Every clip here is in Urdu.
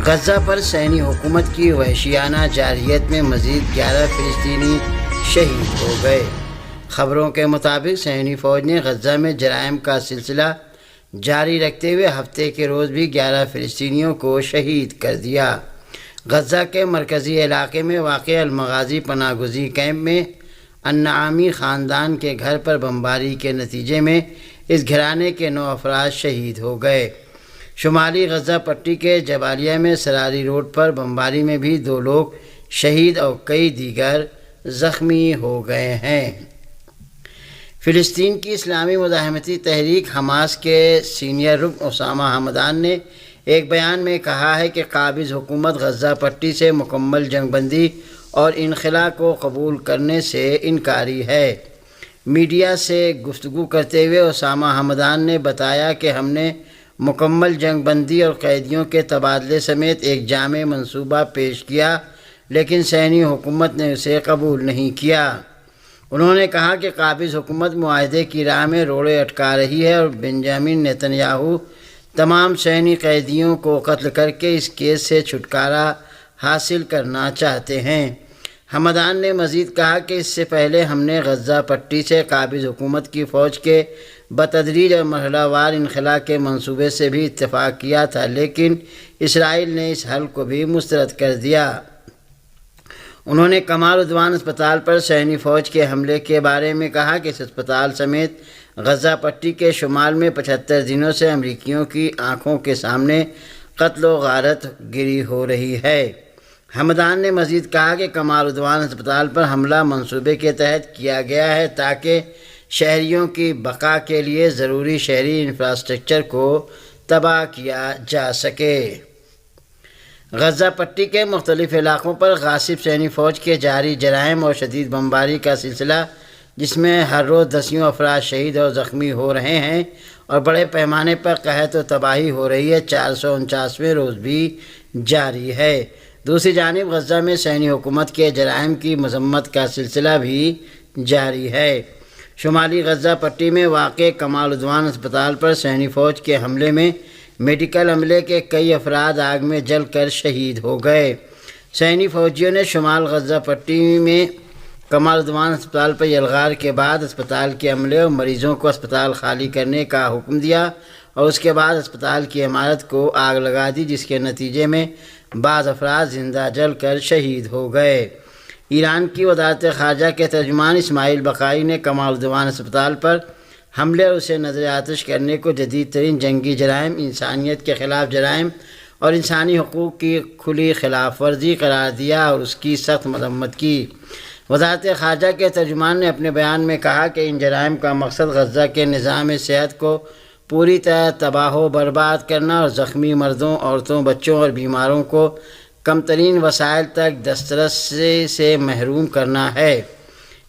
غزہ پر صہیونی حکومت کی وحشیانہ جارحیت میں مزید 11 فلسطینی شہید ہو گئے۔ خبروں کے مطابق صہیونی فوج نے غزہ میں جرائم کا سلسلہ جاری رکھتے ہوئے ہفتے کے روز بھی 11 فلسطینیوں کو شہید کر دیا۔ غزہ کے مرکزی علاقے میں واقع المغازی پناہ گزین کیمپ میں النعامی خاندان کے گھر پر بمباری کے نتیجے میں اس گھرانے کے 9 افراد شہید ہو گئے۔ شمالی غزہ پٹی کے جبالیہ میں سراری روڈ پر بمباری میں بھی 2 لوگ شہید اور کئی دیگر زخمی ہو گئے ہیں۔ فلسطین کی اسلامی مزاحمتی تحریک حماس کے سینئر رکن اسامہ حمدان نے ایک بیان میں کہا ہے کہ قابض حکومت غزہ پٹی سے مکمل جنگ بندی اور انخلا کو قبول کرنے سے انکاری ہے۔ میڈیا سے گفتگو کرتے ہوئے اسامہ حمدان نے بتایا کہ ہم نے مکمل جنگ بندی اور قیدیوں کے تبادلے سمیت ایک جامع منصوبہ پیش کیا، لیکن صہیونی حکومت نے اسے قبول نہیں کیا۔ انہوں نے کہا کہ قابض حکومت معاہدے کی راہ میں روڑے اٹکا رہی ہے اور بنجامن نیتن تمام صہیونی قیدیوں کو قتل کر کے اس کیس سے چھٹکارا حاصل کرنا چاہتے ہیں۔ حمدان نے مزید کہا کہ اس سے پہلے ہم نے غزہ پٹی سے قابض حکومت کی فوج کے بتدریج اور مرحلہ وار انخلا کے منصوبے سے بھی اتفاق کیا تھا، لیکن اسرائیل نے اس حل کو بھی مسترد کر دیا۔ انہوں نے کمال عدوان اسپتال پر صہیونی فوج کے حملے کے بارے میں کہا کہ اس اسپتال سمیت غزہ پٹی کے شمال میں 75 دنوں سے امریکیوں کی آنکھوں کے سامنے قتل و غارت گری ہو رہی ہے۔ حمدان نے مزید کہا کہ کمال عدوان اسپتال پر حملہ منصوبے کے تحت کیا گیا ہے تاکہ شہریوں کی بقا کے لیے ضروری شہری انفراسٹرکچر کو تباہ کیا جا سکے۔ غزہ پٹی کے مختلف علاقوں پر غاصب صہیونی فوج کے جاری جرائم اور شدید بمباری کا سلسلہ، جس میں ہر روز دسیوں افراد شہید اور زخمی ہو رہے ہیں اور بڑے پیمانے پر قحط و تباہی ہو رہی ہے، 449ویں روز بھی جاری ہے۔ دوسری جانب غزہ میں صہیونی حکومت کے جرائم کی مذمت کا سلسلہ بھی جاری ہے۔ شمالی غزہ پٹی میں واقع کمال عدوان اسپتال پر صہیونی فوج کے حملے میں میڈیکل عملے کے کئی افراد آگ میں جل کر شہید ہو گئے۔ صہیونی فوجیوں نے شمال غزہ پٹی میں کمال عدوان اسپتال پر یلغار کے بعد اسپتال کے عملے اور مریضوں کو اسپتال خالی کرنے کا حکم دیا اور اس کے بعد اسپتال کی عمارت کو آگ لگا دی، جس کے نتیجے میں بعض افراد زندہ جل کر شہید ہو گئے۔ ایران کی وزارت خارجہ کے ترجمان اسماعیل بقائی نے کمال عدوان اسپتال پر حملے اور اسے نظر آتش کرنے کو جدید ترین جنگی جرائم، انسانیت کے خلاف جرائم اور انسانی حقوق کی کھلی خلاف ورزی قرار دیا اور اس کی سخت مذمت کی۔ وزارت خارجہ کے ترجمان نے اپنے بیان میں کہا کہ ان جرائم کا مقصد غزہ کے نظام صحت کو پوری طرح تباہ و برباد کرنا اور زخمی مردوں، عورتوں، بچوں اور بیماروں کو کم ترین وسائل تک دسترس سے محروم کرنا ہے۔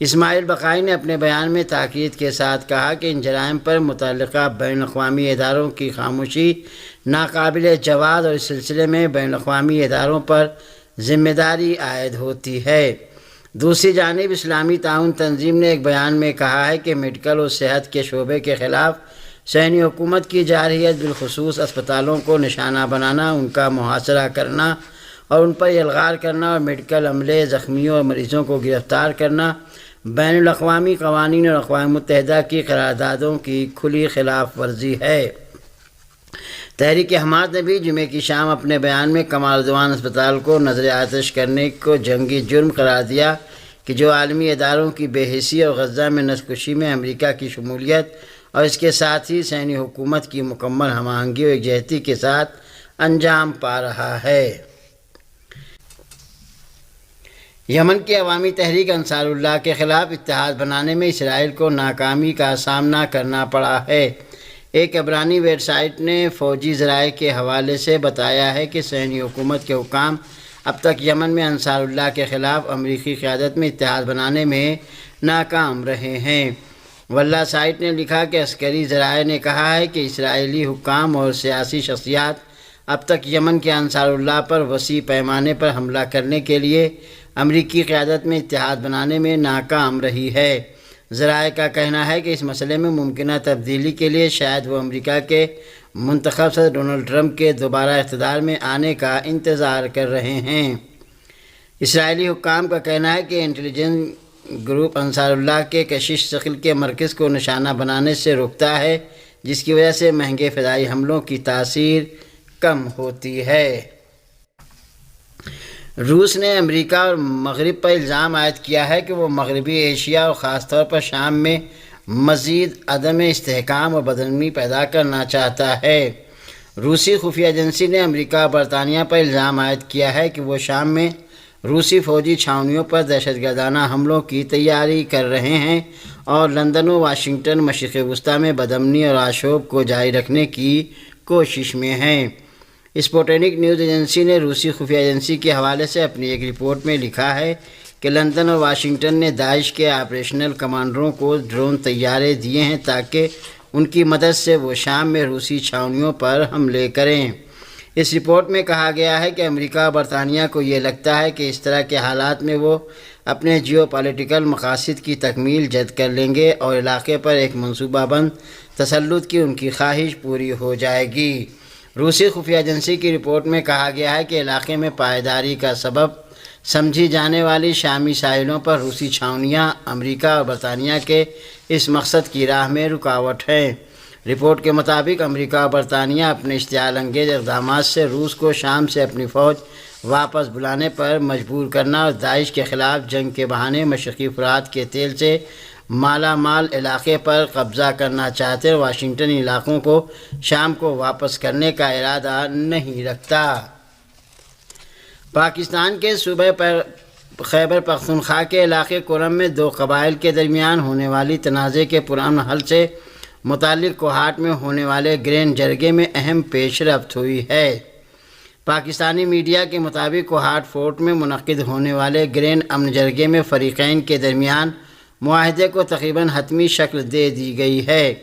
اسماعیل بقائی نے اپنے بیان میں تاکید کے ساتھ کہا کہ ان جرائم پر متعلقہ بین الاقوامی اداروں کی خاموشی ناقابل جواز اور اس سلسلے میں بین الاقوامی اداروں پر ذمہ داری عائد ہوتی ہے۔ دوسری جانب اسلامی تعاون تنظیم نے ایک بیان میں کہا ہے کہ میڈیکل اور صحت کے شعبے کے خلاف صہیونی حکومت کی جارحیت، بالخصوص اسپتالوں کو نشانہ بنانا، ان کا محاصرہ کرنا اور ان پر یلغار کرنا اور میڈیکل عملے، زخمیوں اور مریضوں کو گرفتار کرنا، بین الاقوامی قوانین اور اقوام متحدہ کی قراردادوں کی کھلی خلاف ورزی ہے۔ تحریک حماس نے بھی جمعے کی شام اپنے بیان میں کمال عدوان اسپتال کو نظر آتش کرنے کو جنگی جرم قرار دیا کہ جو عالمی اداروں کی بے حسی اور غزہ میں نسل کشی میں امریکہ کی شمولیت اور اس کے ساتھ ہی صہیونی حکومت کی مکمل ہم آہنگی اور یکجہتی کے ساتھ انجام پا رہا ہے۔ یمن کی عوامی تحریک انصار اللہ کے خلاف اتحاد بنانے میں اسرائیل کو ناکامی کا سامنا کرنا پڑا ہے۔ ایک عبرانی ویب سائٹ نے فوجی ذرائع کے حوالے سے بتایا ہے کہ صہیونی حکومت کے حکام اب تک یمن میں انصار اللہ کے خلاف امریکی قیادت میں اتحاد بنانے میں ناکام رہے ہیں۔ واللہ سائٹ نے لکھا کہ عسکری ذرائع نے کہا ہے کہ اسرائیلی حکام اور سیاسی شخصیات اب تک یمن کے انصار اللہ پر وسیع پیمانے پر حملہ کرنے کے لیے امریکی قیادت میں اتحاد بنانے میں ناکام رہی ہے۔ ذرائع کا کہنا ہے کہ اس مسئلے میں ممکنہ تبدیلی کے لیے شاید وہ امریکہ کے منتخب صدر ڈونلڈ ٹرمپ کے دوبارہ اقتدار میں آنے کا انتظار کر رہے ہیں۔ اسرائیلی حکام کا کہنا ہے کہ انٹیلیجنس گروپ انصار اللہ کے کشش ثقل کے مرکز کو نشانہ بنانے سے روکتا ہے، جس کی وجہ سے مہنگے فضائی حملوں کی تاثیر کم ہوتی ہے۔ روس نے امریکہ اور مغرب پر الزام عائد کیا ہے کہ وہ مغربی ایشیا اور خاص طور پر شام میں مزید عدم استحکام اور بدامنی پیدا کرنا چاہتا ہے۔ روسی خفیہ ایجنسی نے امریکہ اور برطانیہ پر الزام عائد کیا ہے کہ وہ شام میں روسی فوجی چھاؤنیوں پر دہشت گردانہ حملوں کی تیاری کر رہے ہیں اور لندن و واشنگٹن مشرق وسطیٰ میں بدامنی اور آشوب کو جاری رکھنے کی کوشش میں ہیں۔ اسپوٹنک نیوز ایجنسی نے روسی خفیہ ایجنسی کے حوالے سے اپنی ایک رپورٹ میں لکھا ہے کہ لندن اور واشنگٹن نے داعش کے آپریشنل کمانڈروں کو ڈرون طیارے دیے ہیں تاکہ ان کی مدد سے وہ شام میں روسی چھاؤنیوں پر حملے کریں۔ اس رپورٹ میں کہا گیا ہے کہ امریکہ اور برطانیہ کو یہ لگتا ہے کہ اس طرح کے حالات میں وہ اپنے جیو پالیٹیکل مقاصد کی تکمیل جلد کر لیں گے اور علاقے پر ایک منصوبہ بند تسلط کی ان کی خواہش پوری ہو جائے گی۔ روسی خفیہ ایجنسی کی رپورٹ میں کہا گیا ہے کہ علاقے میں پائیداری کا سبب سمجھی جانے والی شامی ساحلوں پر روسی چھاؤنیاں امریکہ اور برطانیہ کے اس مقصد کی راہ میں رکاوٹ ہیں۔ رپورٹ کے مطابق امریکہ اور برطانیہ اپنے اشتعال انگیز اقدامات سے روس کو شام سے اپنی فوج واپس بلانے پر مجبور کرنا اور داعش کے خلاف جنگ کے بہانے مشرقی فرات کے تیل سے مالا مال علاقے پر قبضہ کرنا چاہتے اور واشنگٹن علاقوں کو شام کو واپس کرنے کا ارادہ نہیں رکھتا۔ پاکستان کے صوبہ خیبر پختونخوا کے علاقے کرم میں دو قبائل کے درمیان ہونے والی تنازع کے پرامن حل سے متعلق کوہاٹ میں ہونے والے گرین جرگے میں اہم پیش رفت ہوئی ہے۔ پاکستانی میڈیا کے مطابق کوہاٹ فورٹ میں منعقد ہونے والے گرین امن جرگے میں فریقین کے درمیان معاہدے کو تقریباً حتمی شکل دے دی گئی ہے۔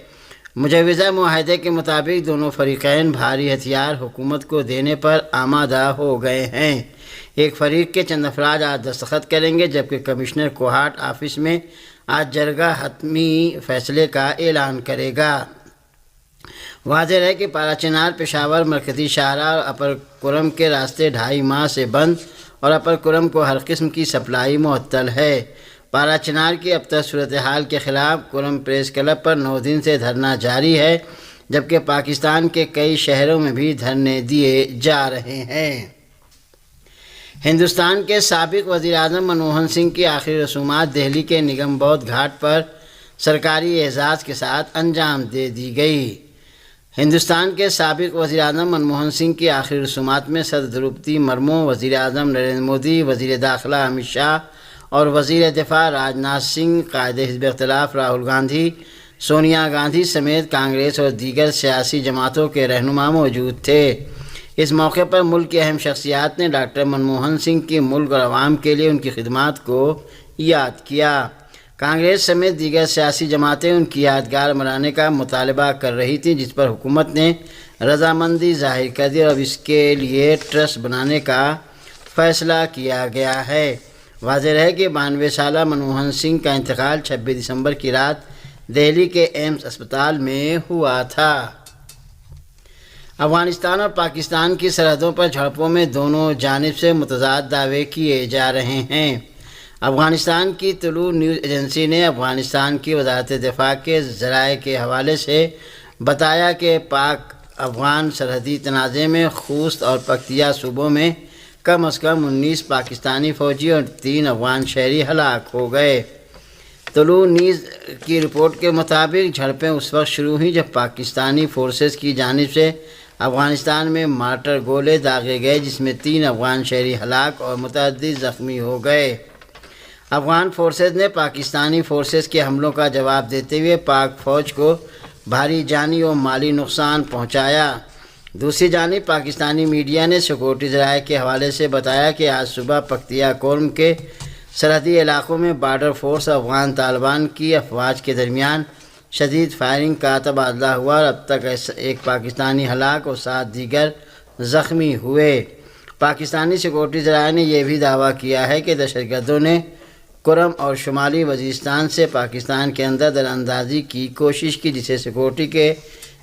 مجوزہ معاہدے کے مطابق دونوں فریقین بھاری ہتھیار حکومت کو دینے پر آمادہ ہو گئے ہیں۔ ایک فریق کے چند افراد آج دستخط کریں گے جبکہ کمشنر کوہاٹ آفس میں آج جرگہ حتمی فیصلے کا اعلان کرے گا۔ واضح ہے کہ پارا چنار پشاور مرکزی شاہراہ اور اپر کرم کے راستے 2.5 ماہ سے بند اور اپر کرم کو ہر قسم کی سپلائی معطل ہے۔ پارا چنار کی اب تک صورتحال کے خلاف کرم پریس کلب پر 9 دن سے دھرنا جاری ہے جبکہ پاکستان کے کئی شہروں میں بھی دھرنے دیے جا رہے ہیں۔ ہندوستان کے سابق وزیر اعظم منموہن سنگھ کی آخری رسومات دہلی کے نگم بودھ گھاٹ پر سرکاری اعزاز کے ساتھ انجام دے دی گئی۔ ہندوستان کے سابق وزیر اعظم منموہن سنگھ کی آخری رسومات میں صدر دروپدی مرمو، وزیر اعظم نریندر مودی، وزیر داخلہ امت شاہ اور وزیر دفاع راجناتھ سنگھ، قائد حزب اختلاف راہل گاندھی، سونیا گاندھی سمیت کانگریس اور دیگر سیاسی جماعتوں کے رہنما موجود تھے۔ اس موقع پر ملک کی اہم شخصیات نے ڈاکٹر منموہن سنگھ کی ملک اور عوام کے لیے ان کی خدمات کو یاد کیا۔ کانگریس سمیت دیگر سیاسی جماعتیں ان کی یادگار منانے کا مطالبہ کر رہی تھیں جس پر حکومت نے رضامندی ظاہر کر دی اور اب اس کے لیے ٹرسٹ بنانے کا فیصلہ کیا گیا ہے۔ واضح ہے کہ 92 سالہ منموہن سنگھ کا انتقال 26 دسمبر کی رات دہلی کے ایمس اسپتال میں ہوا تھا۔ افغانستان اور پاکستان کی سرحدوں پر جھڑپوں میں دونوں جانب سے متضاد دعوے کیے جا رہے ہیں۔ افغانستان کی طلوع نیوز ایجنسی نے افغانستان کی وزارت دفاع کے ذرائع کے حوالے سے بتایا کہ پاک افغان سرحدی تنازع میں خوست اور پکتیا صوبوں میں کم از کم 19 پاکستانی فوجی اور 3 افغان شہری ہلاک ہو گئے۔ طلوع نیوز کی رپورٹ کے مطابق جھڑپیں اس وقت شروع ہوئیں جب پاکستانی فورسز کی جانب سے افغانستان میں مارٹر گولے داغے گئے جس میں 3 افغان شہری ہلاک اور متعدد زخمی ہو گئے۔ افغان فورسز نے پاکستانی فورسز کے حملوں کا جواب دیتے ہوئے پاک فوج کو بھاری جانی و مالی نقصان پہنچایا۔ دوسری جانب پاکستانی میڈیا نے سیکورٹی ذرائع کے حوالے سے بتایا کہ آج صبح پکتیا کورم کے سرحدی علاقوں میں بارڈر فورس اور افغان طالبان کی افواج کے درمیان شدید فائرنگ کا تبادلہ ہوا اور اب تک ایک پاکستانی ہلاک اور 7 دیگر زخمی ہوئے۔ پاکستانی سیکورٹی ذرائع نے یہ بھی دعویٰ کیا ہے کہ دہشت گردوں نے کرم اور شمالی وزیرستان سے پاکستان کے اندر در اندازی کی کوشش کی جسے سیکورٹی کے